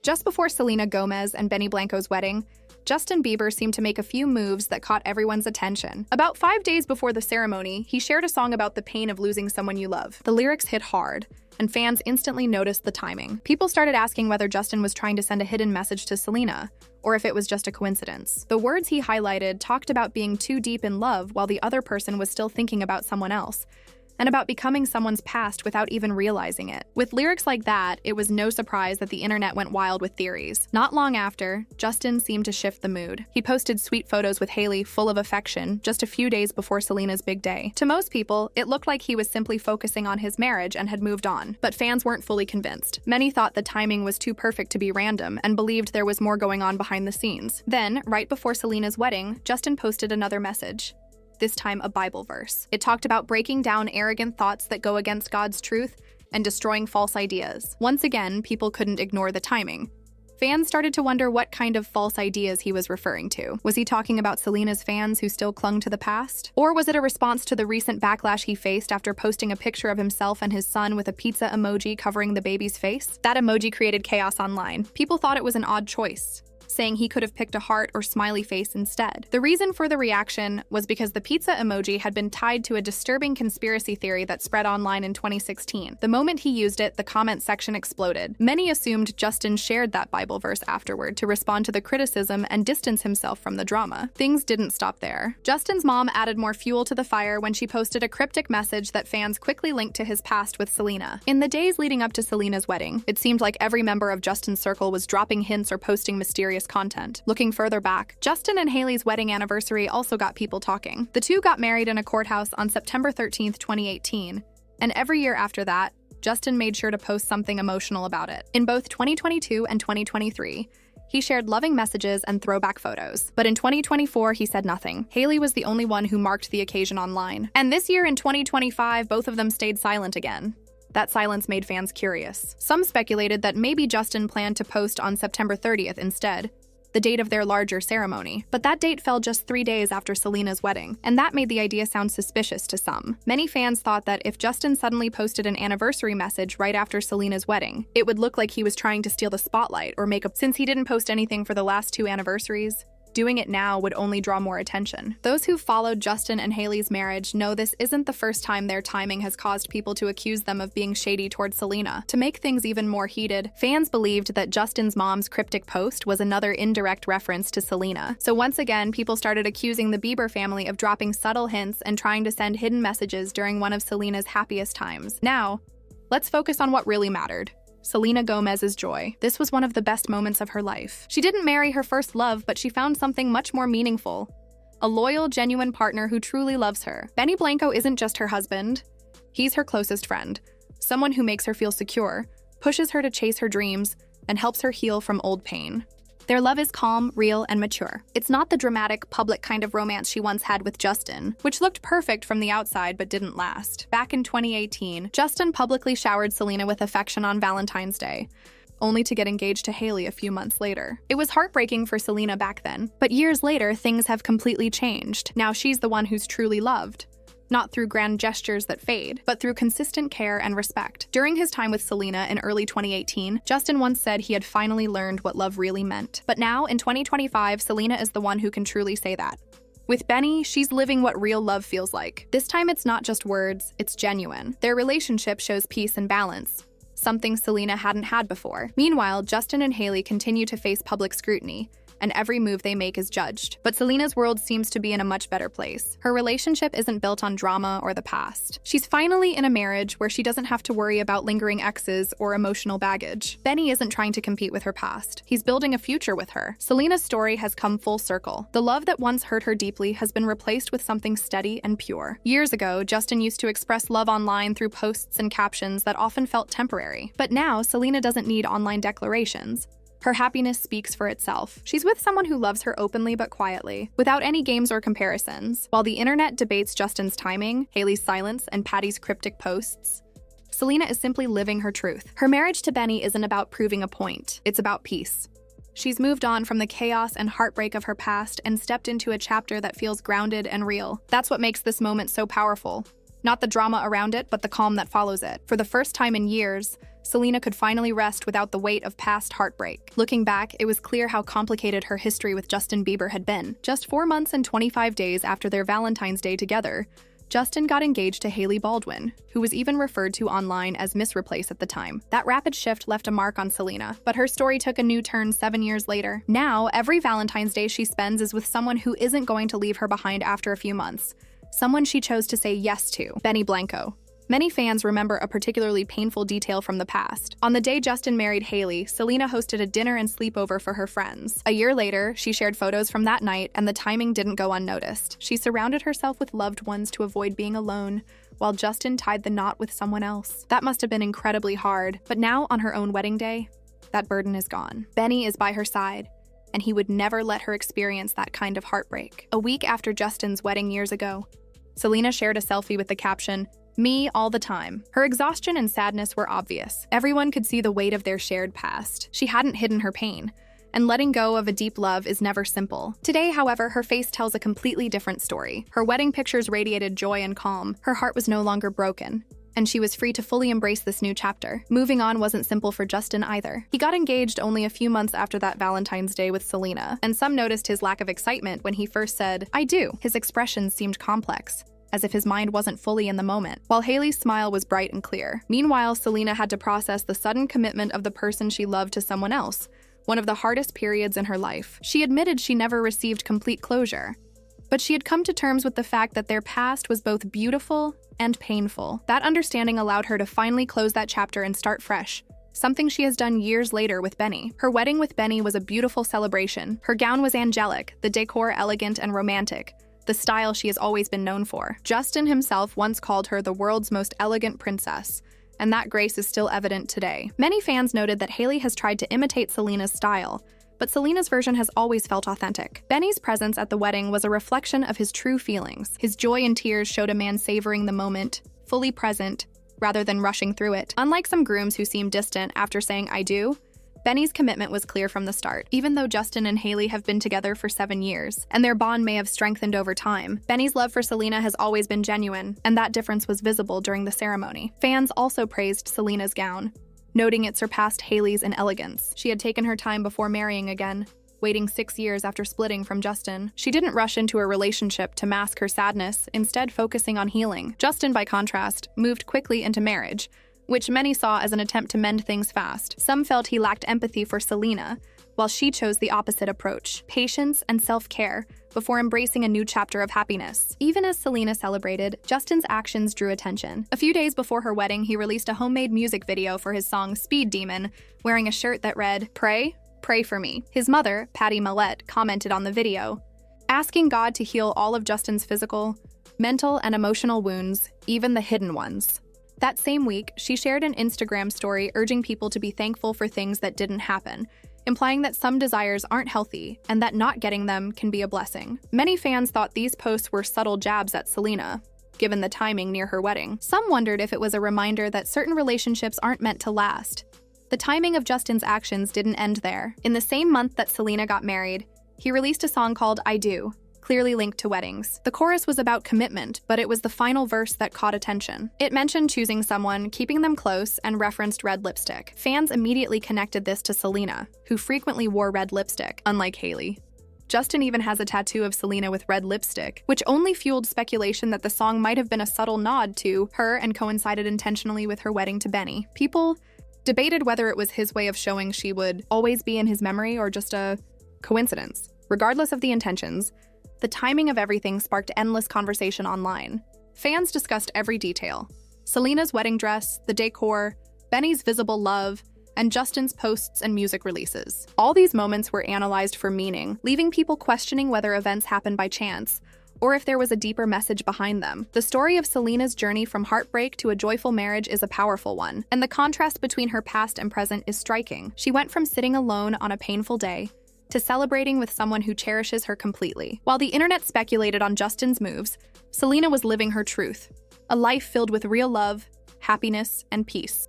Just before Selena Gomez and Benny Blanco's wedding, Justin Bieber seemed to make a few moves that caught everyone's attention. About 5 days before the ceremony, he shared a song about the pain of losing someone you love. The lyrics hit hard, and fans instantly noticed the timing. People started asking whether Justin was trying to send a hidden message to Selena, or if it was just a coincidence. The words he highlighted talked about being too deep in love while the other person was still thinking about someone else, and about becoming someone's past without even realizing it. With lyrics like that, it was no surprise that the internet went wild with theories. Not long after, Justin seemed to shift the mood. He posted sweet photos with Hailey full of affection just a few days before Selena's big day. To most people, it looked like he was simply focusing on his marriage and had moved on, but fans weren't fully convinced. Many thought the timing was too perfect to be random and believed there was more going on behind the scenes. Then, right before Selena's wedding, Justin posted another message. This time a Bible verse. It talked about breaking down arrogant thoughts that go against God's truth and destroying false ideas. Once again, people couldn't ignore the timing. Fans started to wonder what kind of false ideas he was referring to. Was he talking about Selena's fans who still clung to the past? Or was it a response to the recent backlash he faced after posting a picture of himself and his son with a pizza emoji covering the baby's face? That emoji created chaos online. People thought it was an odd choice, saying he could have picked a heart or smiley face instead. The reason for the reaction was because the pizza emoji had been tied to a disturbing conspiracy theory that spread online in 2016. The moment he used it, the comment section exploded. Many assumed Justin shared that Bible verse afterward to respond to the criticism and distance himself from the drama. Things didn't stop there. Justin's mom added more fuel to the fire when she posted a cryptic message that fans quickly linked to his past with Selena. In the days leading up to Selena's wedding, it seemed like every member of Justin's circle was dropping hints or posting mysterious content. Looking further back, Justin and Hailey's wedding anniversary also got people talking. The two got married in a courthouse on September 13th, 2018, and every year after that, Justin made sure to post something emotional about it. In both 2022 and 2023, he shared loving messages and throwback photos. But in 2024, he said nothing. Hailey was the only one who marked the occasion online. And this year in 2025, both of them stayed silent again. That silence made fans curious. Some speculated that maybe Justin planned to post on September 30th instead, the date of their larger ceremony. But that date fell just 3 days after Selena's wedding, and that made the idea sound suspicious to some. Many fans thought that if Justin suddenly posted an anniversary message right after Selena's wedding, it would look like he was trying to steal the spotlight or make up. Since he didn't post anything for the last 2 anniversaries, doing it now would only draw more attention. Those who followed Justin and Hailey's marriage know this isn't the first time their timing has caused people to accuse them of being shady toward Selena. To make things even more heated, fans believed that Justin's mom's cryptic post was another indirect reference to Selena. So once again, people started accusing the Bieber family of dropping subtle hints and trying to send hidden messages during one of Selena's happiest times. Now, let's focus on what really mattered. Selena Gomez's joy. This was one of the best moments of her life. She didn't marry her first love, but she found something much more meaningful. A loyal, genuine partner who truly loves her. Benny Blanco isn't just her husband. He's her closest friend. Someone who makes her feel secure, pushes her to chase her dreams, and helps her heal from old pain. Their love is calm, real, and mature. It's not the dramatic, public kind of romance she once had with Justin, which looked perfect from the outside but didn't last. Back in 2018, Justin publicly showered Selena with affection on Valentine's Day, only to get engaged to Hailey a few months later. It was heartbreaking for Selena back then, but years later, things have completely changed. Now she's the one who's truly loved. Not through grand gestures that fade, but through consistent care and respect. During his time with Selena in early 2018, Justin once said he had finally learned what love really meant. But now, in 2025, Selena is the one who can truly say that. With Benny, she's living what real love feels like. This time it's not just words, it's genuine. Their relationship shows peace and balance, something Selena hadn't had before. Meanwhile, Justin and Hailey continue to face public scrutiny, and every move they make is judged. But Selena's world seems to be in a much better place. Her relationship isn't built on drama or the past. She's finally in a marriage where she doesn't have to worry about lingering exes or emotional baggage. Benny isn't trying to compete with her past. He's building a future with her. Selena's story has come full circle. The love that once hurt her deeply has been replaced with something steady and pure. Years ago, Justin used to express love online through posts and captions that often felt temporary. But now, Selena doesn't need online declarations. Her happiness speaks for itself. She's with someone who loves her openly but quietly, without any games or comparisons. While the internet debates Justin's timing, Hailey's silence, and Patty's cryptic posts, Selena is simply living her truth. Her marriage to Benny isn't about proving a point, it's about peace. She's moved on from the chaos and heartbreak of her past and stepped into a chapter that feels grounded and real. That's what makes this moment so powerful. Not the drama around it, but the calm that follows it. For the first time in years, Selena could finally rest without the weight of past heartbreak. Looking back, it was clear how complicated her history with Justin Bieber had been. Just 4 months and 25 days after their Valentine's Day together, Justin got engaged to Hailey Baldwin, who was even referred to online as Miss Replace at the time. That rapid shift left a mark on Selena, but her story took a new turn 7 years later. Now, every Valentine's Day she spends is with someone who isn't going to leave her behind after a few months. Someone she chose to say yes to, Blanco. Many fans remember a particularly painful detail from the past. On the day Justin married Hailey, Selena hosted a dinner and sleepover for her friends. A year later, she shared photos from that night, and the timing didn't go unnoticed. She surrounded herself with loved ones to avoid being alone, while Justin tied the knot with someone else. That must have been incredibly hard, but now, on her own wedding day, that burden is gone. Benny is by her side, and he would never let her experience that kind of heartbreak. A week after Justin's wedding years ago, Selena shared a selfie with the caption, "Me all the time." Her exhaustion and sadness were obvious. Everyone could see the weight of their shared past. She hadn't hidden her pain, and letting go of a deep love is never simple. Today, however, her face tells a completely different story. Her wedding pictures radiated joy and calm. Her heart was no longer broken, and she was free to fully embrace this new chapter. Moving on wasn't simple for Justin either. He got engaged only a few months after that Valentine's Day with Selena, and some noticed his lack of excitement when he first said, "I do." His expressions seemed complex, as if his mind wasn't fully in the moment, while Hailey's smile was bright and clear. Meanwhile, Selena had to process the sudden commitment of the person she loved to someone else, one of the hardest periods in her life. She admitted she never received complete closure, but she had come to terms with the fact that their past was both beautiful and painful. That understanding allowed her to finally close that chapter and start fresh, something she has done years later with Benny. Her wedding with Benny was a beautiful celebration. Her gown was angelic, the decor elegant and romantic, the style she has always been known for. Justin himself once called her the world's most elegant princess, and that grace is still evident today. Many fans noted that Hailey has tried to imitate Selena's style, but Selena's version has always felt authentic. Benny's presence at the wedding was a reflection of his true feelings. His joy and tears showed a man savoring the moment, fully present, rather than rushing through it. Unlike some grooms who seem distant after saying "I do," Benny's commitment was clear from the start. Even though Justin and Hailey have been together for 7 years, and their bond may have strengthened over time, Benny's love for Selena has always been genuine, and that difference was visible during the ceremony. Fans also praised Selena's gown, noting it surpassed Hailey's in elegance. She had taken her time before marrying again, waiting 6 years after splitting from Justin. She didn't rush into a relationship to mask her sadness, instead focusing on healing. Justin, by contrast, moved quickly into marriage, which many saw as an attempt to mend things fast. Some felt he lacked empathy for Selena, while she chose the opposite approach, patience and self-care, before embracing a new chapter of happiness. Even as Selena celebrated, Justin's actions drew attention. A few days before her wedding, he released a homemade music video for his song Speed Demon, wearing a shirt that read, "Pray, pray for me." His mother, Patty Millette, commented on the video, asking God to heal all of Justin's physical, mental, and emotional wounds, even the hidden ones. That same week, she shared an Instagram story urging people to be thankful for things that didn't happen, implying that some desires aren't healthy and that not getting them can be a blessing. Many fans thought these posts were subtle jabs at Selena, given the timing near her wedding. Some wondered if it was a reminder that certain relationships aren't meant to last. The timing of Justin's actions didn't end there. In the same month that Selena got married, he released a song called "I Do," clearly linked to weddings. The chorus was about commitment, but it was the final verse that caught attention. It mentioned choosing someone, keeping them close, and referenced red lipstick. Fans immediately connected this to Selena, who frequently wore red lipstick, unlike Hailey. Justin even has a tattoo of Selena with red lipstick, which only fueled speculation that the song might have been a subtle nod to her and coincided intentionally with her wedding to Benny. People debated whether it was his way of showing she would always be in his memory or just a coincidence. Regardless of the intentions, the timing of everything sparked endless conversation online. Fans discussed every detail: Selena's wedding dress, the decor, Benny's visible love, and Justin's posts and music releases. All these moments were analyzed for meaning, leaving people questioning whether events happened by chance, or if there was a deeper message behind them. The story of Selena's journey from heartbreak to a joyful marriage is a powerful one, and the contrast between her past and present is striking. She went from sitting alone on a painful day to celebrating with someone who cherishes her completely. While the internet speculated on Justin's moves, Selena was living her truth, a life filled with real love, happiness, and peace.